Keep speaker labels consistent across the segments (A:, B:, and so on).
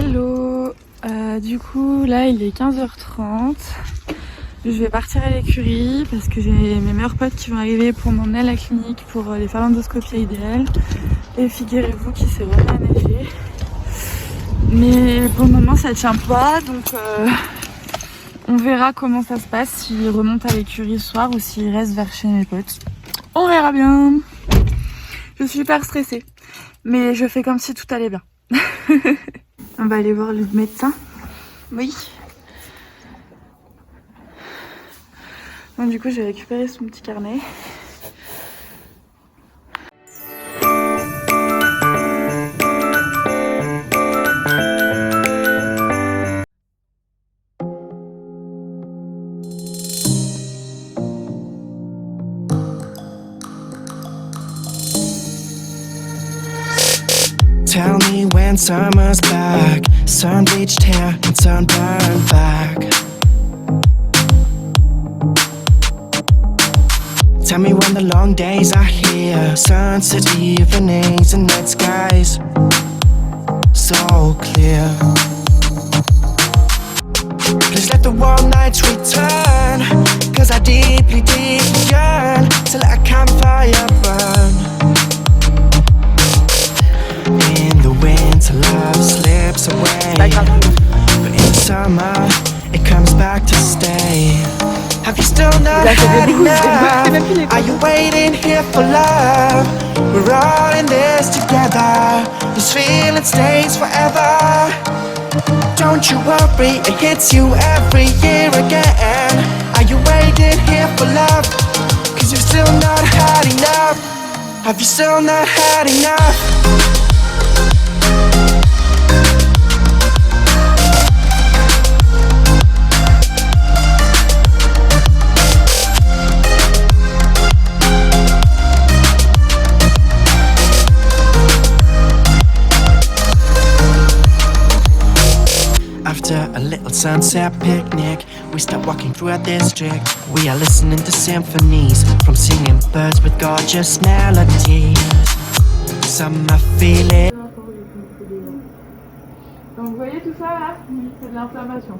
A: Hello, du coup là il est 15h30, je vais partir à l'écurie parce que j'ai mes meilleurs potes qui vont arriver pour m'emmener à la clinique pour les faire l'endoscopie idéale. Et figurez-vous qu'il s'est vraiment neigé, mais pour le moment ça tient pas, donc on verra comment ça se passe, s'il remonte à l'écurie ce soir ou s'il reste vers chez mes potes. On verra bien. Je suis hyper stressée, mais je fais comme si tout allait bien. On va aller voir le médecin. Oui. Donc du coup, j'ai récupéré son petit carnet.
B: Tell me when summer's back, sun-bleached hair and sunburned back. Tell me when the long days are here, sunset evenings and night skies so clear. Please let the warm nights return, cause I deeply, deeply yearn to let a campfire burn. In the winter love slips away, but in the summer it comes back to stay. Have you still not had enough? Are you waiting here for love? We're all in this together. This feeling stays forever. Don't you worry, it hits you every year again. Are you waiting here for love? Cause you've still not had enough. Have you still not had enough? After a little sunset picnic, we start walking through our district. We are listening to symphonies from singing birds with gorgeous melodies. Summer feeling.
A: Donc vous voyez tout ça là, c'est de l'inflammation.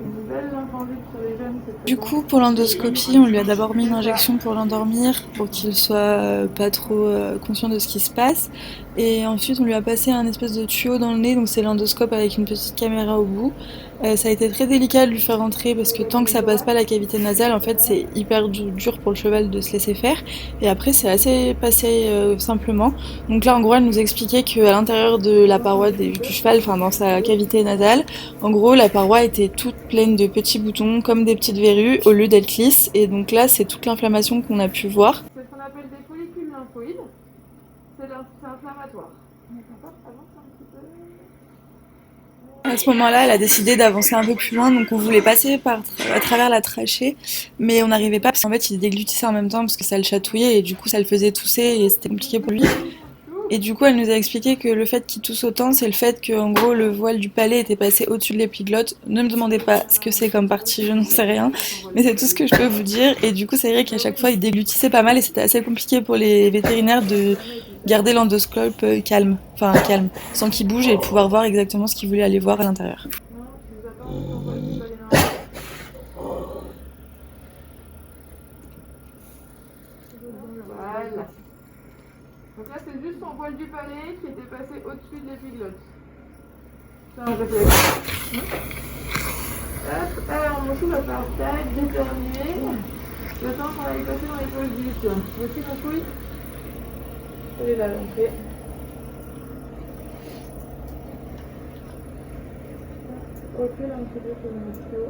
A: Une belle lymphangique sur les jeunes. Du coup, pour l'endoscopie, on lui a d'abord mis une injection pour l'endormir, pour qu'il soit pas trop conscient de ce qui se passe. Et ensuite, on lui a passé un espèce de tuyau dans le nez, donc c'est l'endoscope avec une petite caméra au bout. Ça a été très délicat de lui faire entrer parce que tant que ça passe pas la cavité nasale, en fait, c'est hyper dur pour le cheval de se laisser faire. Et après, c'est assez passé simplement. Donc là, en gros, elle nous expliquait qu'à l'intérieur de la paroi du cheval, enfin dans sa cavité nasale, en gros, la paroi était toute pleine de petits boutons, comme des petites verrues, au lieu d'être lisse. Et donc là, c'est toute l'inflammation qu'on a pu voir. C'est ce qu'on appelle des follicules lymphoïdes. C'est inflammatoire. À ce moment-là, elle a décidé d'avancer un peu plus loin, donc on voulait passer à travers la trachée, mais on n'arrivait pas parce qu'en fait il déglutissait en même temps parce que ça le chatouillait et du coup ça le faisait tousser et c'était compliqué pour lui. Et du coup, elle nous a expliqué que le fait qu'il tousse autant, c'est le fait que, en gros, le voile du palais était passé au-dessus de l'épiglotte. Ne me demandez pas ce que c'est comme partie, je n'en sais rien, mais c'est tout ce que je peux vous dire. Et du coup, c'est vrai qu'à chaque fois, il déglutissait pas mal et c'était assez compliqué pour les vétérinaires de garder l'endoscope calme, sans qu'il bouge et pouvoir voir exactement ce qu'il voulait aller voir à l'intérieur. Voilà. Donc là, c'est juste son voile du palais qui était passé au-dessus de l'épiglotte. C'est un réflexe. Hop, alors mon chou va faire taille, déterminer. Le temps qu'on va y passer dans les poches du lutte. Voici mon chouille. Elle est là, l'entrée. Recule un petit peu sur le micro.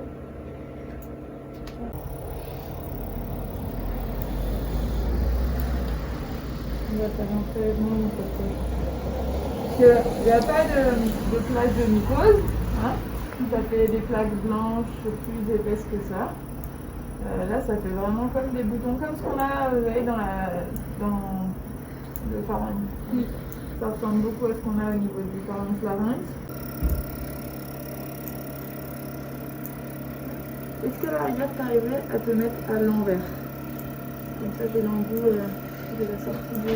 A: On va faire un prélèvement dans cette poche. Il n'y a pas de plaque de mucose, hein. Ça fait des plaques blanches plus épaisses que ça. Là, ça fait vraiment comme des boutons, comme ce qu'on a vous voyez, dans le pharynx. Ça ressemble beaucoup à ce qu'on a au niveau du pharynx. Est-ce que la rigueur t'arriverait à te mettre à l'envers? Comme ça, j'ai l'embout de la sortie de...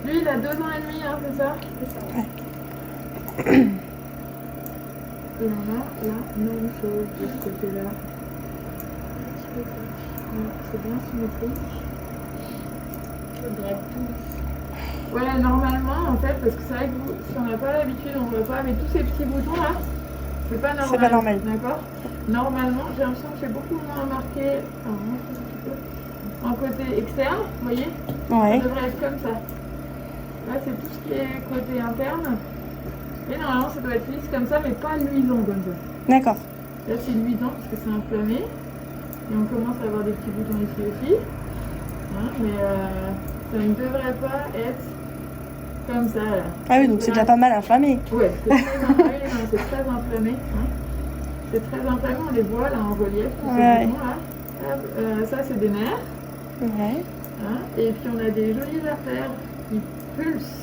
C: Lui, il a 2 ans et demi, hein, c'est ça?
D: C'est ça.
E: Ouais.
C: Et on a la même chose de ce côté-là. C'est bien symétrique.
D: Faudrait tout.
C: Ouais, normalement, en fait, parce que c'est vrai que vous, si on n'a pas l'habitude, on voit pas, mais tous ces petits boutons là, c'est pas normal.
E: C'est pas normal.
C: D'accord? Normalement, j'ai l'impression que c'est beaucoup moins marqué en côté externe, vous voyez?
E: Ouais.
C: Ça devrait être comme ça. Là, c'est tout ce qui est côté interne. Et normalement, ça doit être lisse comme ça, mais pas luisant comme ça.
E: D'accord.
C: Là, c'est luisant parce que c'est inflammé. Et on commence à avoir des petits boutons ici aussi. Hein, mais ça ne devrait pas être comme ça là.
E: Ah oui, donc c'est déjà pas mal inflammé.
C: Ouais, c'est très inflammé. C'est très inflammé. Hein. C'est très inflammé, on les voit là en relief. Tous ces
E: Ouais.
C: boutons, là. Hop, ça, c'est des nerfs.
E: Ouais.
C: Hein, et puis on a des jolies artères qui pulsent.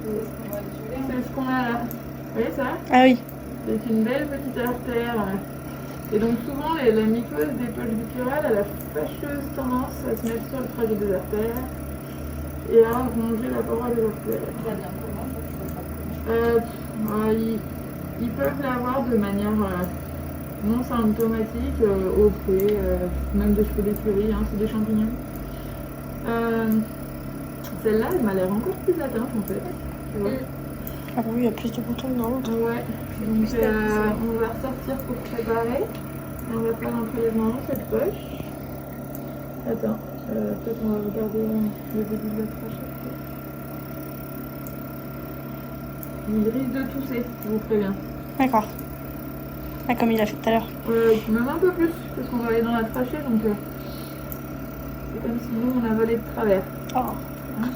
C: C'est ce qu'on a là. Vous voyez ça?
E: Ah oui.
C: C'est une belle petite artère. Et donc souvent la mycose des poches gutturales a la fâcheuse tendance à se mettre sur le trajet des artères et à ronger la paroi des artères.
D: Ça vient comment ça?
C: Ils peuvent l'avoir de manière non symptomatique, auprès, même des cheveux d'écurie, hein, c'est des champignons. Celle-là, elle m'a l'air encore plus atteinte en fait. Tu vois?
E: Ah oui, il y a plus de boutons que dans l'autre.
C: Ouais, donc on va ressortir pour préparer. Et on va faire un prélèvement dans cette poche. Attends, peut-être on va regarder le début de la trachée. Il risque de tousser, je vous préviens.
E: D'accord. Ah, comme il a fait tout à l'heure.
C: Même un peu plus, parce qu'on va aller dans la trachée, donc c'est comme si nous on a volé de travers.
E: Oh.
C: Hein,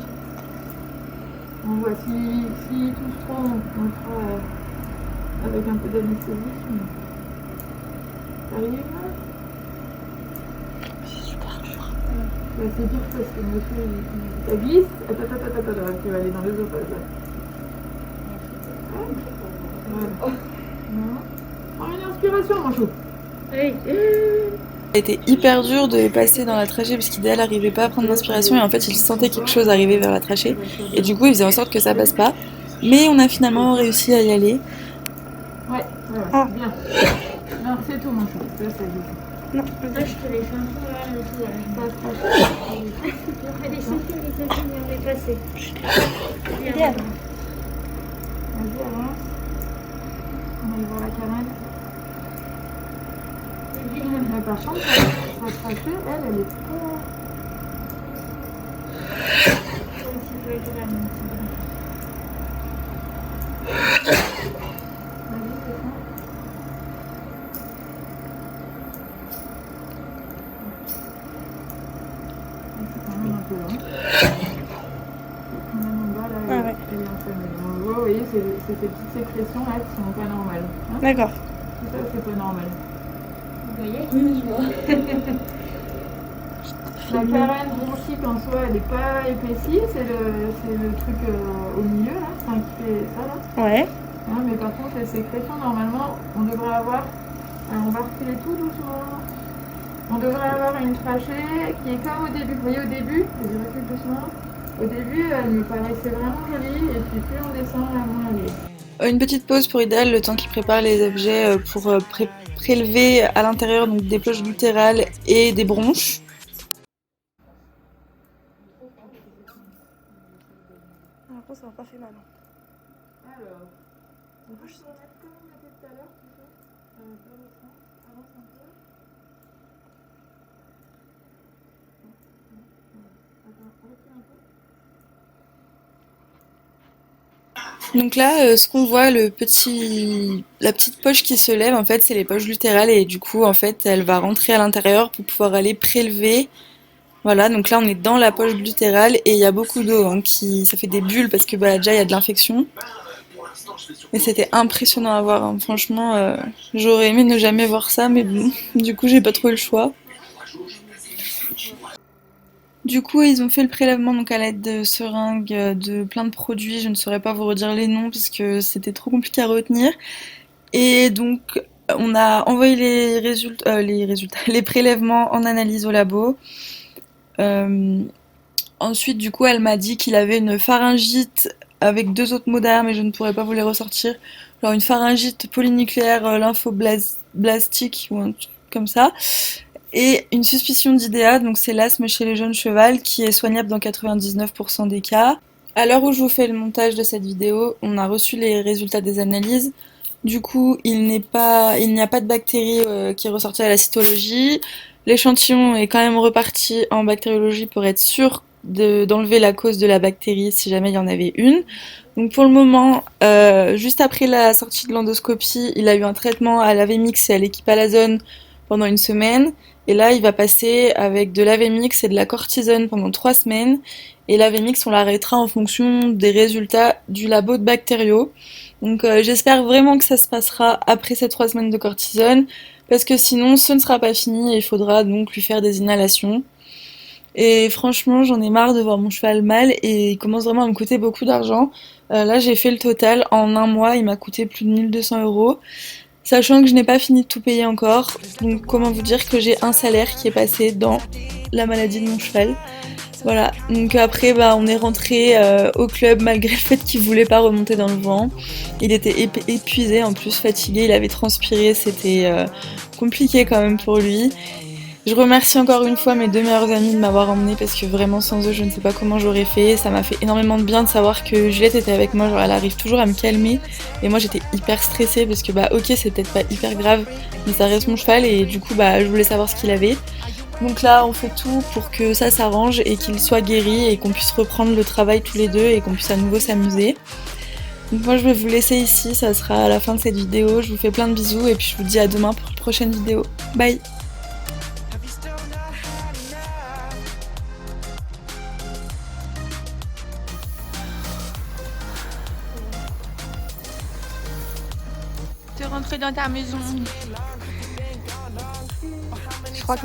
C: on voit s'il tousse trop, on fera avec un peu d'anesthésie. T'arrives là?
E: C'est super dur.
C: C'est dur parce que monsieur ça glisse. Attends, tu vas aller dans les opages là. Voilà. Non. Prends une inspiration, mon chou.
D: Oui.
A: Ça a été hyper dur de passer dans la trachée parce qu'Idéal n'arrivait pas à prendre l'inspiration et en fait il sentait quelque chose arriver vers la trachée et du coup il faisait en sorte que ça passe pas. Mais on a finalement réussi à y aller.
C: Ouais,
E: Ah.
C: bien. Non, c'est tout, mon chou. Là, c'est juste.
E: Non.
D: Là, je te les fais un peu mal aussi.
C: Ça se passe.
D: Après des saucines, on est passé.
E: Idéal.
C: Vas-y, avance. On va aller voir la canale. Mais par contre, sa trachée, elle est pas... Vas-y, c'est ça. C'est quand même un peu long. Quand même en bas, là,
E: Ah ouais.
C: elle est inflammée. On voit, vous voyez, c'est ces petites sécrétions là qui sont pas normales. Hein,
E: D'accord.
C: tout ça, c'est pas normal.
D: Vous voyez? Oui, je vois.
C: La carène bronchique en soi, elle n'est pas épaissie, c'est le truc au milieu, là, enfin, qui fait ça, là.
E: Ouais.
C: Hein, mais par contre, les sécrétions, normalement, on devrait avoir, on va reculer tout doucement, on devrait avoir une trachée qui est comme au début. Vous voyez, au début, je recule doucement, au début, elle me paraissait vraiment jolie, et puis plus on descend, là, moins elle est.
A: Une petite pause pour Idéal, le temps qu'il prépare les objets pour prélever à l'intérieur donc des poches gutturales et des bronches.
E: Après, ça m'a pas fait mal.
C: Alors, on peut se remettre comme on était tout à l'heure, tu sais, dans le sens, avance un peu. Attends, recule un peu.
A: Donc là, ce qu'on voit, la petite poche qui se lève, en fait, c'est les poches gutturales et du coup, en fait, elle va rentrer à l'intérieur pour pouvoir aller prélever. Voilà, donc là, on est dans la poche gutturale et il y a beaucoup d'eau, hein, ça fait des bulles parce que bah, déjà, il y a de l'infection. Mais c'était impressionnant à voir, hein. Franchement, j'aurais aimé ne jamais voir ça, mais bon, du coup, j'ai pas trop eu le choix. Du coup, ils ont fait le prélèvement donc à l'aide de seringues, de plein de produits. Je ne saurais pas vous redire les noms parce que c'était trop compliqué à retenir. Et donc, On a envoyé les prélèvements en analyse au labo. Ensuite, du coup, elle m'a dit qu'il avait une pharyngite avec 2 autres mots derrière, mais je ne pourrais pas vous les ressortir. Genre une pharyngite polynucléaire lymphoblastique ou un truc comme ça. Et une suspicion d'IDA, donc c'est l'asthme chez les jeunes chevals, qui est soignable dans 99% des cas. À l'heure où je vous fais le montage de cette vidéo, on a reçu les résultats des analyses. Du coup, il n'y a pas de bactérie qui est ressortie à la cytologie. L'échantillon est quand même reparti en bactériologie pour être sûr d'enlever la cause de la bactérie si jamais il y en avait une. Donc pour le moment, juste après la sortie de l'endoscopie, il a eu un traitement à l'Avemix et à l'équipalazone pendant 1 semaine. Et là, il va passer avec de l'Avemix et de la cortisone pendant 3 semaines. Et l'Avemix, on l'arrêtera en fonction des résultats du labo de bactériaux. Donc j'espère vraiment que ça se passera après ces 3 semaines de cortisone, parce que sinon ce ne sera pas fini et il faudra donc lui faire des inhalations. Et franchement, j'en ai marre de voir mon cheval mal et il commence vraiment à me coûter beaucoup d'argent. Là, j'ai fait le total, en 1 mois, il m'a coûté plus de 1200 €, sachant que je n'ai pas fini de tout payer encore. Donc comment vous dire que j'ai un salaire qui est passé dans la maladie de mon cheval. Voilà, donc après on est rentré au club malgré le fait qu'il voulait pas remonter dans le vent. Il était épuisé, en plus fatigué, il avait transpiré, c'était compliqué quand même pour lui. Je remercie encore une fois mes 2 meilleurs amis de m'avoir emmenée parce que vraiment sans eux je ne sais pas comment j'aurais fait. Ça m'a fait énormément de bien de savoir que Juliette était avec moi, genre elle arrive toujours à me calmer. Et moi j'étais hyper stressée parce que ok c'est peut-être pas hyper grave mais ça reste mon cheval et du coup je voulais savoir ce qu'il avait. Donc là, on fait tout pour que ça s'arrange et qu'il soit guéri et qu'on puisse reprendre le travail tous les deux et qu'on puisse à nouveau s'amuser. Donc moi, je vais vous laisser ici, ça sera à la fin de cette vidéo. Je vous fais plein de bisous et puis je vous dis à demain pour une prochaine vidéo. Bye! T'es rentré dans ta maison. Je crois que...